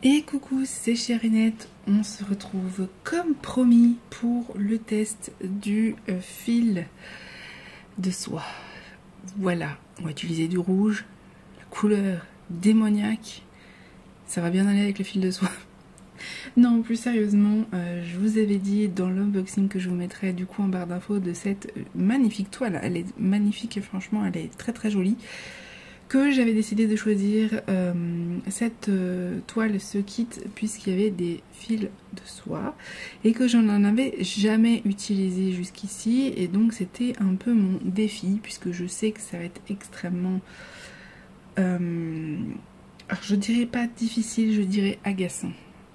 Et coucou, c'est Cherinette, on se retrouve comme promis pour le test du fil de soie. Voilà, on va utiliser du rouge, la couleur démoniaque, ça va bien aller avec le fil de soie. Non, plus sérieusement, je vous avais dit dans l'unboxing que je vous mettrai du coup en barre d'infos de cette magnifique toile, elle est magnifique et franchement elle est très très jolie, que j'avais décidé de choisir cette toile, ce kit, puisqu'il y avait des fils de soie et que je n'en avais jamais utilisé jusqu'ici, et donc c'était un peu mon défi puisque je sais que ça va être extrêmement alors je dirais pas difficile, je dirais agaçant.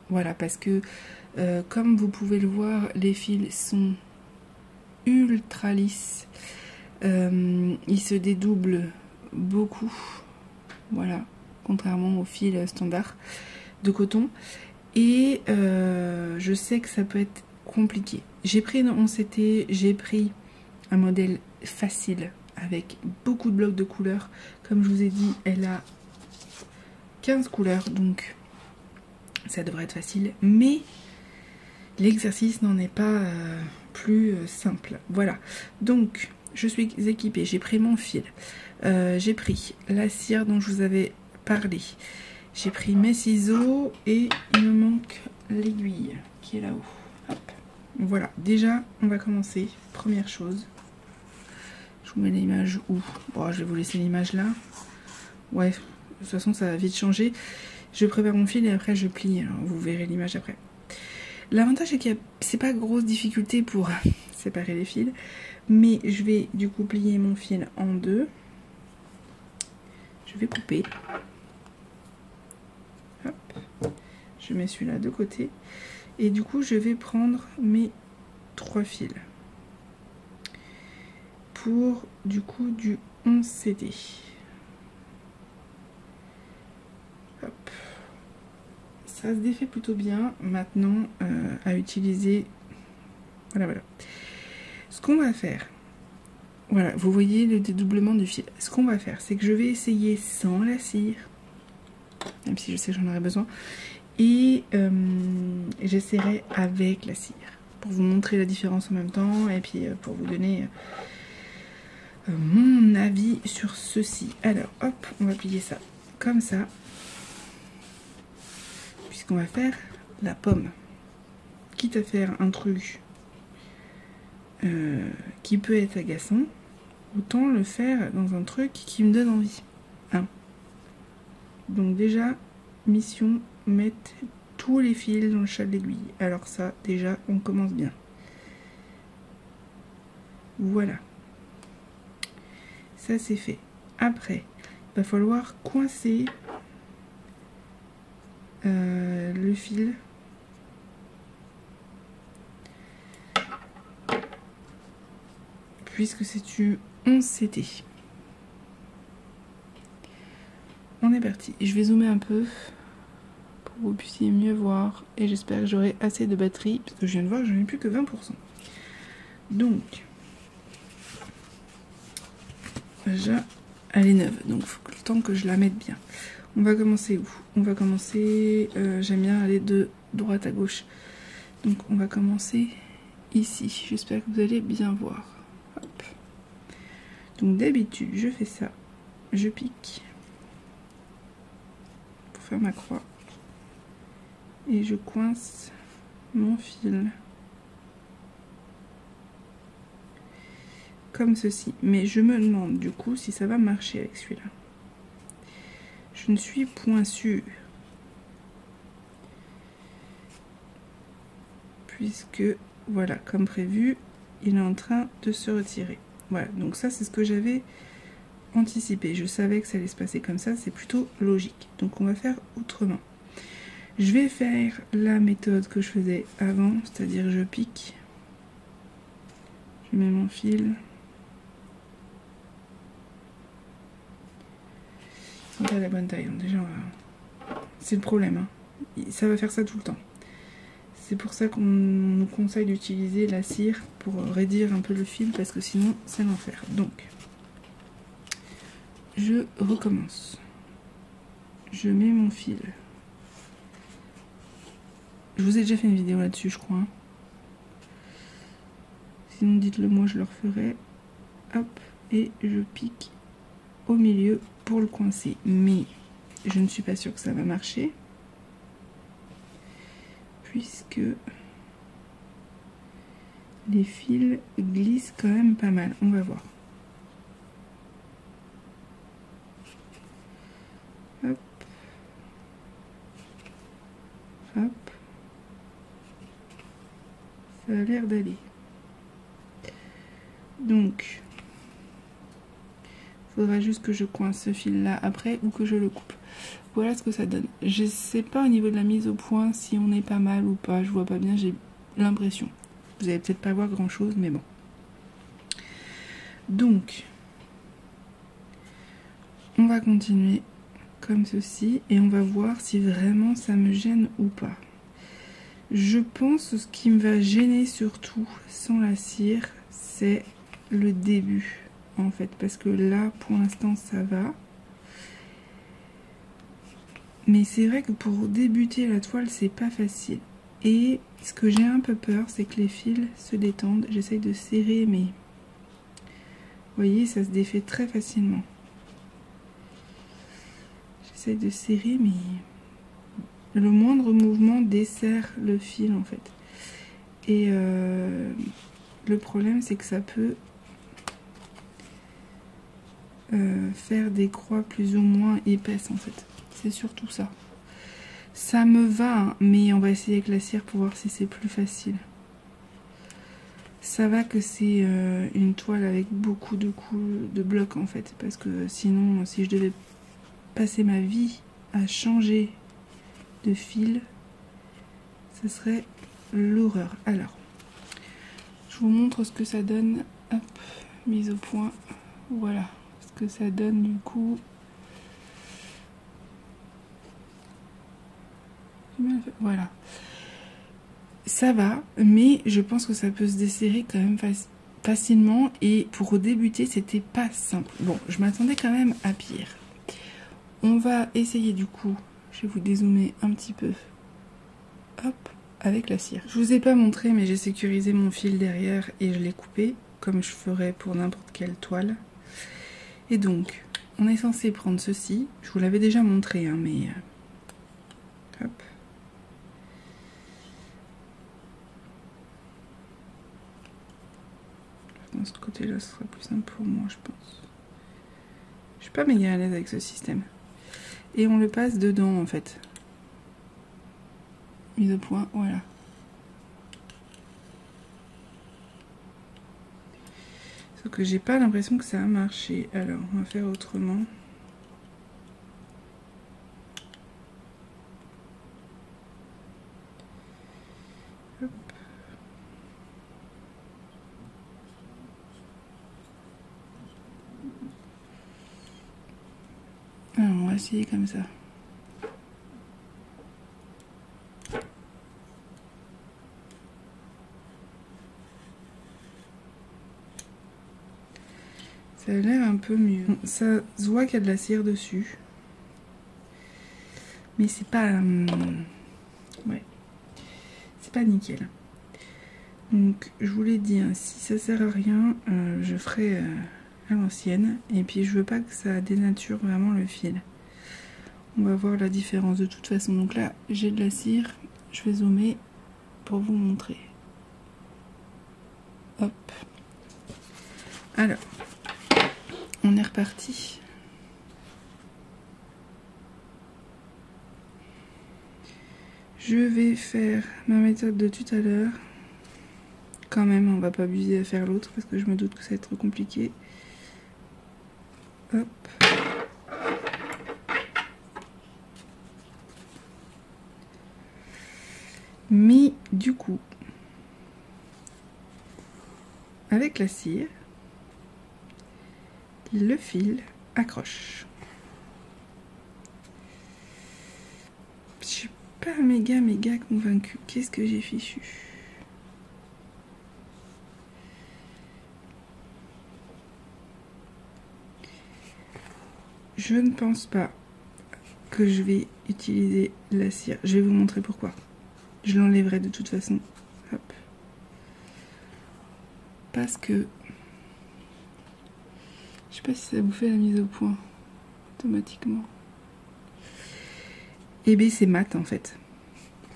Voilà, parce que comme vous pouvez le voir, les fils sont ultra lisses, ils se dédoublent beaucoup, voilà, contrairement au fil standard de coton, et je sais que ça peut être compliqué. J'ai pris une 11CT, j'ai pris un modèle facile avec beaucoup de blocs de couleurs. Comme je vous ai dit, elle a 15 couleurs, donc ça devrait être facile, mais l'exercice n'en est pas plus simple. Voilà, donc je suis équipée, j'ai pris mon fil, j'ai pris la cire dont je vous avais parlé, j'ai pris mes ciseaux et il me manque l'aiguille qui est là-haut. Hop. Voilà, déjà on va commencer. Première chose, je vous mets l'image où, bon, je vais vous laisser l'image là. Ouais, de toute façon ça va vite changer. Je prépare mon fil et après je plie, alors vous verrez l'image après. L'avantage c'est qu'il n'y a pas grosse difficulté pour séparer les fils, mais je vais du coup plier mon fil en deux. Je vais couper. Hop. Je mets celui-là de côté. Et du coup je vais prendre mes 3 fils. Pour du coup du 11CT. Hop. Ça se défait plutôt bien. Maintenant à utiliser. Voilà, voilà. Ce qu'on va faire, voilà, vous voyez le dédoublement du fil. Ce qu'on va faire, c'est que je vais essayer sans la cire, même si je sais que j'en aurai besoin, et j'essaierai avec la cire, pour vous montrer la différence en même temps, et puis pour vous donner mon avis sur ceci. Alors, hop, on va plier ça comme ça, puisqu'on va faire la pomme. Quitte à faire un truc qui peut être agaçant, autant le faire dans un truc qui me donne envie. Hein. Donc déjà, mission, mettre tous les fils dans le chat de l'aiguille. Alors ça, déjà, on commence bien. Voilà. Ça, c'est fait. Après, il va falloir coincer le fil. Puisque c'est une 11CT. On est parti. Je vais zoomer un peu pour que vous puissiez mieux voir. Et j'espère que j'aurai assez de batterie, parce que je viens de voir que j'en ai plus que 20%. Donc, déjà, elle est neuve. Donc, il faut le temps que je la mette bien. On va commencer où? On va commencer... j'aime bien aller de droite à gauche. Donc, on va commencer ici. J'espère que vous allez bien voir. Hop. Donc d'habitude je fais ça, je pique pour faire ma croix et je coince mon fil comme ceci. Mais je me demande du coup si ça va marcher avec celui-là. Je ne suis point sûre, puisque voilà, comme prévu, il est en train de se retirer. Voilà, donc ça c'est ce que j'avais anticipé. Je savais que ça allait se passer comme ça, c'est plutôt logique. Donc on va faire autrement. Je vais faire la méthode que je faisais avant, c'est-à-dire je pique. Je mets mon fil. C'est pas la bonne taille, hein. Déjà c'est le problème. Hein. Ça va faire ça tout le temps. C'est pour ça qu'on nous conseille d'utiliser la cire pour raidir un peu le fil, parce que sinon c'est l'enfer. Donc, je recommence. Je mets mon fil Je vous ai déjà fait une vidéo là-dessus, je crois. Hein. Sinon, dites-le moi, je le referai. Hop, et je pique au milieu pour le coincer. Mais je ne suis pas sûre que ça va marcher. Puisque les fils glissent quand même pas mal. On va voir. Hop. Hop. Ça a l'air d'aller. Donc, il faudra juste que je coince ce fil là après ou que je le coupe. Voilà ce que ça donne. Je sais pas au niveau de la mise au point si on est pas mal ou pas. Je vois pas bien, j'ai l'impression. Vous allez peut-être pas voir grand chose, mais bon. Donc, on va continuer comme ceci et on va voir si vraiment ça me gêne ou pas. Je pense que ce qui me va gêner surtout sans la cire, c'est le début en fait, parce que là pour l'instant ça va. Mais c'est vrai que pour débuter la toile, c'est pas facile. Et ce que j'ai un peu peur, c'est que les fils se détendent. J'essaye de serrer, mais vous voyez, ça se défait très facilement. J'essaye de serrer, mais le moindre mouvement dessert le fil en fait. Et le problème, c'est que ça peut faire des croix plus ou moins épaisses en fait. C'est surtout ça. Ça me va, hein, mais on va essayer avec la cire pour voir si c'est plus facile. Ça va que c'est une toile avec beaucoup de blocs en fait. Parce que sinon, si je devais passer ma vie à changer de fil, ce serait l'horreur. Alors, je vous montre ce que ça donne. Hop, mise au point. Voilà ce que ça donne du coup. Voilà, ça va, mais je pense que ça peut se desserrer quand même facilement, et pour débuter c'était pas simple. Bon, je m'attendais quand même à pire. On va essayer du coup, je vais vous dézoomer un petit peu, hop, avec la cire. Je vous ai pas montré, mais j'ai sécurisé mon fil derrière et je l'ai coupé comme je ferais pour n'importe quelle toile. Et donc on est censé prendre ceci, je vous l'avais déjà montré hein, mais hop. Dans ce côté-là, ce sera plus simple pour moi, je pense. Je suis pas méga à l'aise avec ce système. Et on le passe dedans, en fait. Mise au point, voilà. Sauf que j'ai pas l'impression que ça a marché. Alors, on va faire autrement. Hop. Alors, on va essayer comme ça. Ça a l'air un peu mieux. Bon, ça se voit qu'il y a de la cire dessus. Mais c'est pas... ouais. C'est pas nickel. Donc, je vous l'ai dit, hein, si ça sert à rien, je ferai à l'ancienne. Et puis, je veux pas que ça dénature vraiment le fil. On va voir la différence de toute façon. Donc là, j'ai de la cire. Je vais zoomer pour vous montrer. Hop. Alors, on est reparti. Je vais faire ma méthode de tout à l'heure. Quand même, on va pas abuser à faire l'autre parce que je me doute que ça va être compliqué. Hop. Mais du coup, avec la cire, le fil accroche. Je suis pas méga convaincue. Qu'est-ce que j'ai fichu? Je ne pense pas que je vais utiliser la cire. Je vais vous montrer pourquoi. Je l'enlèverai de toute façon. Hop. Parce que... Je sais pas si ça vous fait la mise au point automatiquement. Et ben c'est mat en fait.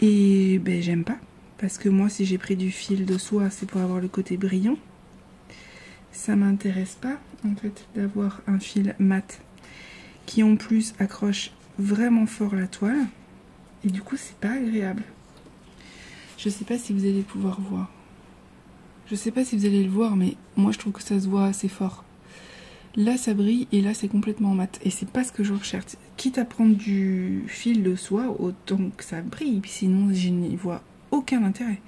Et ben j'aime pas. Parce que moi si j'ai pris du fil de soie, c'est pour avoir le côté brillant. Ça m'intéresse pas en fait d'avoir un fil mat qui en plus accroche vraiment fort la toile. Et du coup c'est pas agréable. Je sais pas si vous allez pouvoir voir. Je sais pas si vous allez le voir, mais moi je trouve que ça se voit assez fort. Là ça brille et là c'est complètement mat. Et c'est pas ce que je recherche. Quitte à prendre du fil de soie, autant que ça brille. Puis sinon je n'y vois aucun intérêt.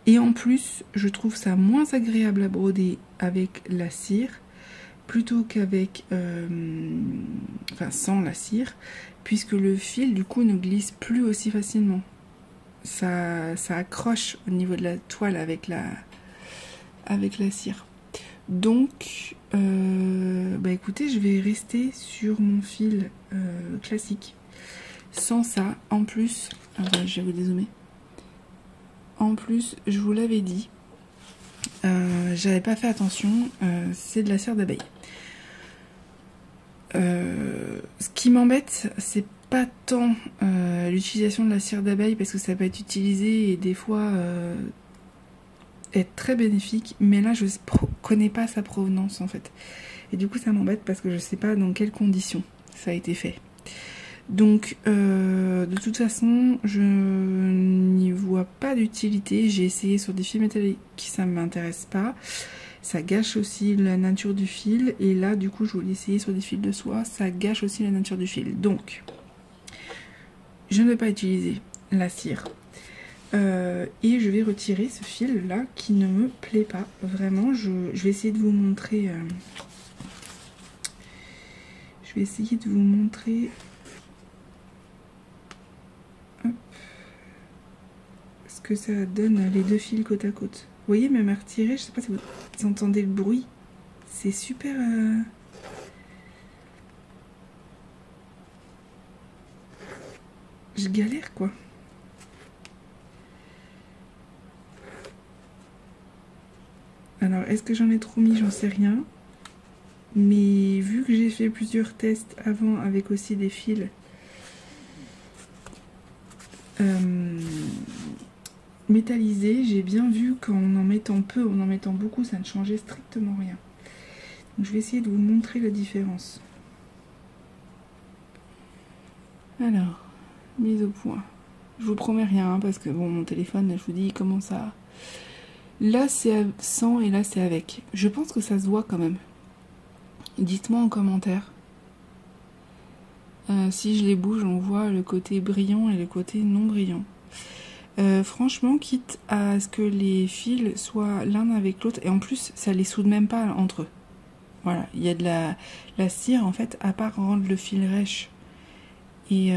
Et en plus, je trouve ça moins agréable à broder avec la cire plutôt qu'avec, enfin sans la cire, puisque le fil du coup ne glisse plus aussi facilement. Ça accroche au niveau de la toile avec la cire. Donc, bah écoutez, je vais rester sur mon fil classique. Sans ça, en plus, attends, je vais vous dézoomer. En plus, je vous l'avais dit, j'avais pas fait attention, c'est de la cire d'abeille. Ce qui m'embête, c'est pas tant l'utilisation de la cire d'abeille, parce que ça peut être utilisé et des fois être très bénéfique, mais là je connais pas sa provenance en fait. Et du coup ça m'embête parce que je sais pas dans quelles conditions ça a été fait. Donc de toute façon je n'y vois pas d'utilité. J'ai essayé sur des fils métalliques, ça ne m'intéresse pas, ça gâche aussi la nature du fil, et là du coup je voulais essayer sur des fils de soie, ça gâche aussi la nature du fil. Donc je ne vais pas utiliser la cire et je vais retirer ce fil là qui ne me plaît pas vraiment. Je vais essayer de vous montrer hop, ce que ça donne les deux fils côte à côte. Vous voyez, même à retirer, je sais pas si vous entendez le bruit, c'est super je galère quoi. Alors, est-ce que j'en ai trop mis? J'en sais rien. Mais vu que j'ai fait plusieurs tests avant avec aussi des fils métallisés, j'ai bien vu qu'en en mettant peu ou en mettant beaucoup, ça ne changeait strictement rien. Donc, je vais essayer de vous montrer la différence. Alors, mise au point. Je vous promets rien, parce que bon, mon téléphone, je vous dis, il commence à... Là, c'est sans et là, c'est avec. Je pense que ça se voit quand même. Dites-moi en commentaire. Si je les bouge, on voit le côté brillant et le côté non brillant. Franchement, quitte à ce que les fils soient l'un avec l'autre, et en plus, ça les soude même pas entre eux. Voilà, il y a de la cire, en fait, à part rendre le fil rêche et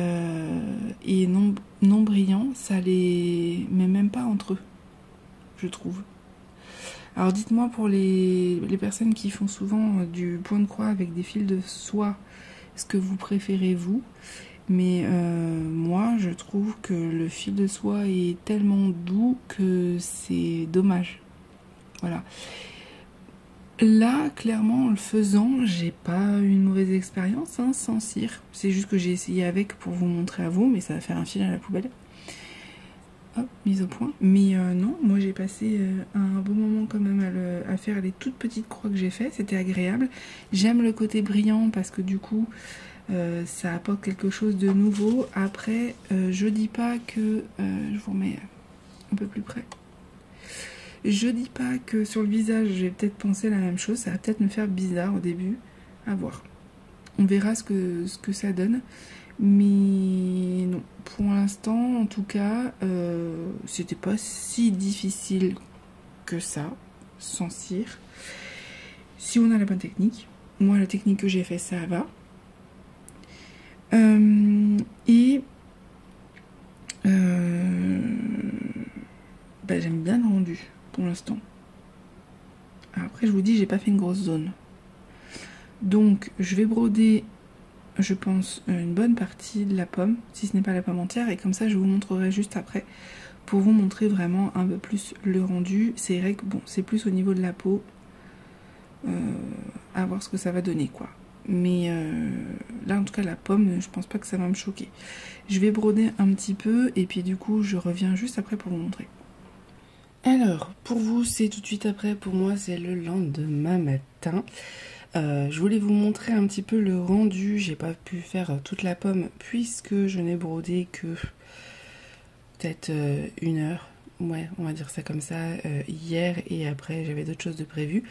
non brillant, ça les met même pas entre eux, je trouve. Alors dites-moi pour les personnes qui font souvent du point de croix avec des fils de soie, ce que vous préférez vous. Mais moi je trouve que le fil de soie est tellement doux que c'est dommage. Voilà. Là clairement en le faisant, j'ai pas eu une mauvaise expérience hein, sans cire. C'est juste que j'ai essayé avec pour vous montrer à vous, mais ça va faire un fil à la poubelle. Hop, mise au point. Mais non, moi j'ai passé un bon moment quand même à faire les toutes petites croix que j'ai fait. C'était agréable. J'aime le côté brillant parce que du coup, ça apporte quelque chose de nouveau. Après, je dis pas que... je vous remets un peu plus près. Je dis pas que sur le visage, j'ai peut-être pensé la même chose. Ça va peut-être me faire bizarre au début. À voir. On verra ce que ça donne. Mais non, pour l'instant en tout cas c'était pas si difficile que ça sans cire si on a la bonne technique. Moi la technique que j'ai fait ça va bah, j'aime bien le rendu pour l'instant. Après je vous dis j'ai pas fait une grosse zone, donc je vais broder je pense, une bonne partie de la pomme, si ce n'est pas la pomme entière, et comme ça je vous montrerai juste après pour vous montrer vraiment un peu plus le rendu. C'est vrai que bon, c'est plus au niveau de la peau, à voir ce que ça va donner quoi. Mais là en tout cas la pomme, je pense pas que ça va me choquer. Je vais broder un petit peu et puis du coup je reviens juste après pour vous montrer. Alors pour vous c'est tout de suite après, pour moi c'est le lendemain matin. Je voulais vous montrer un petit peu le rendu. J'ai pas pu faire toute la pomme puisque je n'ai brodé que peut-être 1 heure. Ouais, on va dire ça comme ça, hier, et après j'avais d'autres choses de prévues.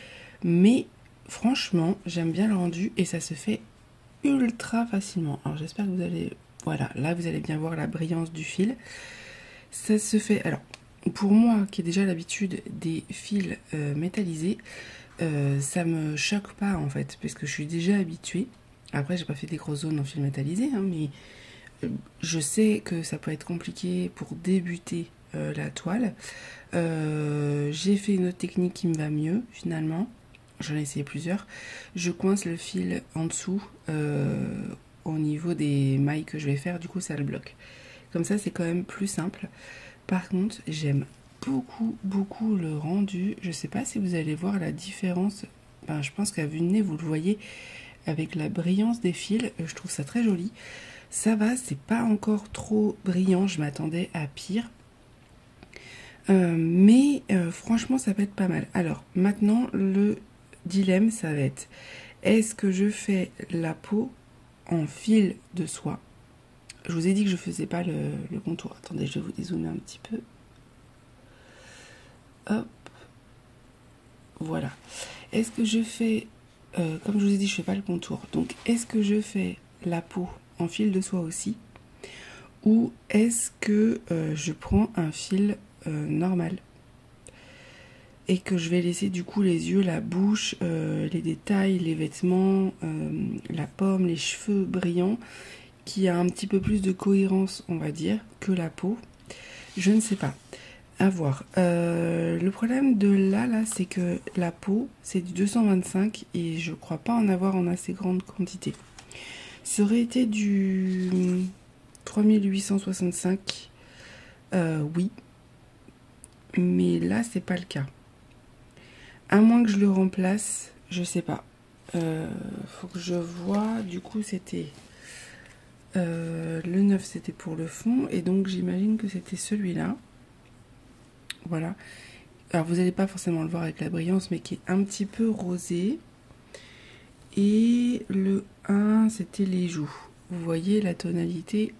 Mais franchement, j'aime bien le rendu et ça se fait ultra facilement. Alors j'espère que vous allez... Voilà, là vous allez bien voir la brillance du fil. Ça se fait... Alors, pour moi qui ai déjà l'habitude des fils métallisés, ça me choque pas en fait, parce que je suis déjà habituée. Après, j'ai pas fait des grosses zones en fil métallisé, hein, mais je sais que ça peut être compliqué pour débuter la toile. J'ai fait une autre technique qui me va mieux finalement. J'en ai essayé plusieurs. Je coince le fil en dessous au niveau des mailles que je vais faire, du coup ça le bloque. Comme ça c'est quand même plus simple. Par contre, j'aime beaucoup le rendu. Je sais pas si vous allez voir la différence. Ben, je pense qu'à vue de nez vous le voyez avec la brillance des fils. Je trouve ça très joli. Ça va, c'est pas encore trop brillant. Je m'attendais à pire. Mais franchement ça peut être pas mal. Alors maintenant le dilemme ça va être, est-ce que je fais la peau en fil de soie? Je vous ai dit que je faisais pas le contour. Attendez, je vais vous dézoomer un petit peu. Hop. Voilà. Est-ce que je fais, comme je vous ai dit, je fais pas le contour. Donc, est-ce que je fais la peau en fil de soie aussi? Ou est-ce que je prends un fil normal? Et que je vais laisser du coup les yeux, la bouche, les détails, les vêtements, la pomme, les cheveux brillants, qui a un petit peu plus de cohérence, on va dire, que la peau. Je ne sais pas. À voir. Le problème de là, c'est que la peau, c'est du 225 et je crois pas en avoir en assez grande quantité. Ça aurait été du 3865, oui. Mais là, c'est pas le cas. À moins que je le remplace, je sais pas. Faut que je vois. Du coup, c'était... le 9 c'était pour le fond et donc j'imagine que c'était celui-là. Voilà. Alors vous n'allez pas forcément le voir avec la brillance mais qui est un petit peu rosé. Et le 1 c'était les joues. Vous voyez la tonalité.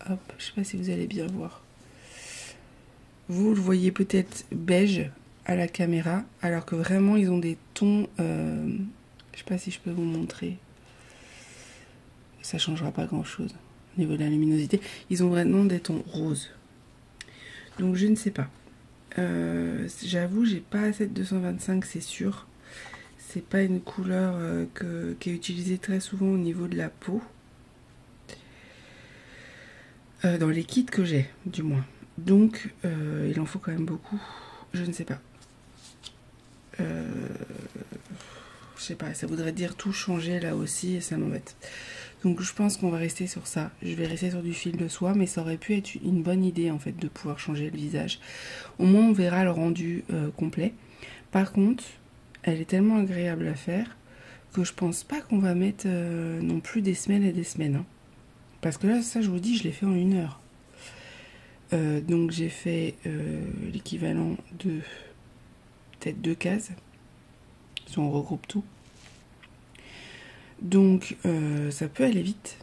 Hop, je sais pas si vous allez bien voir. Vous le voyez peut-être beige à la caméra alors que vraiment ils ont des tons... je sais pas si je peux vous montrer. Ça changera pas grand chose au niveau de la luminosité. Ils ont vraiment des tons roses. Donc je ne sais pas. J'avoue, j'ai pas assez de 225, c'est sûr. C'est pas une couleur qui est utilisée très souvent au niveau de la peau. Dans les kits que j'ai, du moins. Donc il en faut quand même beaucoup. Je ne sais pas. Je sais pas, ça voudrait dire tout changer là aussi et ça m'embête. Donc je pense qu'on va rester sur ça. Je vais rester sur du fil de soie, mais ça aurait pu être une bonne idée en fait de pouvoir changer le visage. Au moins on verra le rendu complet. Par contre, elle est tellement agréable à faire que je pense pas qu'on va mettre non plus des semaines et des semaines. Hein. Parce que là, ça je vous dis, je l'ai fait en 1 heure. Donc j'ai fait l'équivalent de peut-être 2 cases. Si on regroupe tout. Donc ça peut aller vite.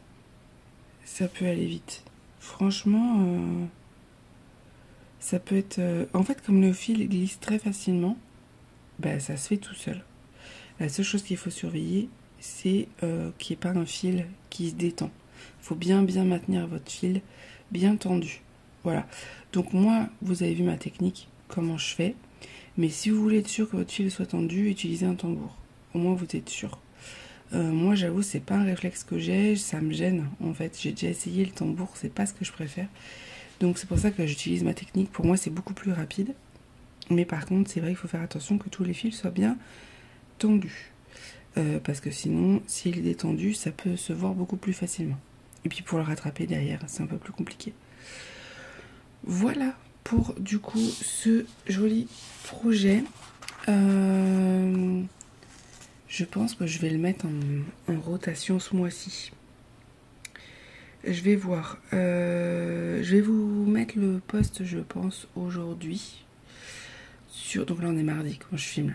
Ça peut aller vite. Franchement, ça peut être... en fait, comme le fil glisse très facilement, bah, ça se fait tout seul. La seule chose qu'il faut surveiller, c'est qu'il n'y ait pas un fil qui se détend. Il faut bien maintenir votre fil bien tendu. Voilà. Donc moi, vous avez vu ma technique, comment je fais. Mais si vous voulez être sûr que votre fil soit tendu, utilisez un tambour. Au moins, vous êtes sûr. Moi j'avoue c'est pas un réflexe que j'ai, ça me gêne en fait, j'ai déjà essayé le tambour, c'est pas ce que je préfère, donc c'est pour ça que j'utilise ma technique. Pour moi c'est beaucoup plus rapide, mais par contre c'est vrai qu'il faut faire attention que tous les fils soient bien tendus. parce que sinon, s'il est détendu, ça peut se voir beaucoup plus facilement. Et puis pour le rattraper derrière, c'est un peu plus compliqué. Voilà pour du coup ce joli projet. Je pense que je vais le mettre en rotation ce mois-ci. Je vais voir. Je vais vous mettre le post, je pense, aujourd'hui. Donc là, on est mardi quand je filme.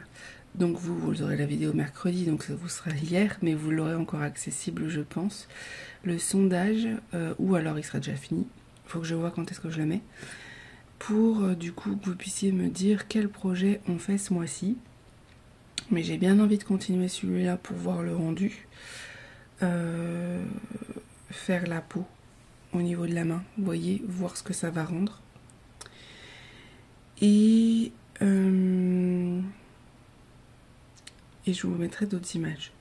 Donc vous aurez la vidéo mercredi, donc ça vous sera hier, mais vous l'aurez encore accessible, je pense. Le sondage, ou alors il sera déjà fini. Il faut que je vois quand est-ce que je le mets. Pour du coup que vous puissiez me dire quel projet on fait ce mois-ci. Mais j'ai bien envie de continuer celui-là pour voir le rendu. Faire la peau au niveau de la main, vous voyez, voir ce que ça va rendre. Et je vous mettrai d'autres images.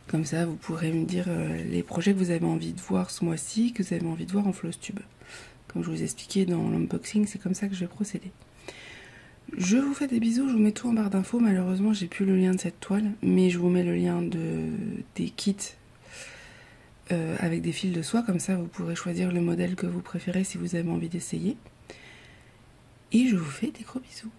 Comme ça, vous pourrez me dire les projets que vous avez envie de voir ce mois-ci, que vous avez envie de voir en Flowstube. Comme je vous ai expliqué dans l'unboxing, c'est comme ça que je vais procéder. Je vous fais des bisous, je vous mets tout en barre d'infos. Malheureusement, j'ai plus le lien de cette toile, mais je vous mets le lien des kits avec des fils de soie. Comme ça, vous pourrez choisir le modèle que vous préférez si vous avez envie d'essayer. Et je vous fais des gros bisous.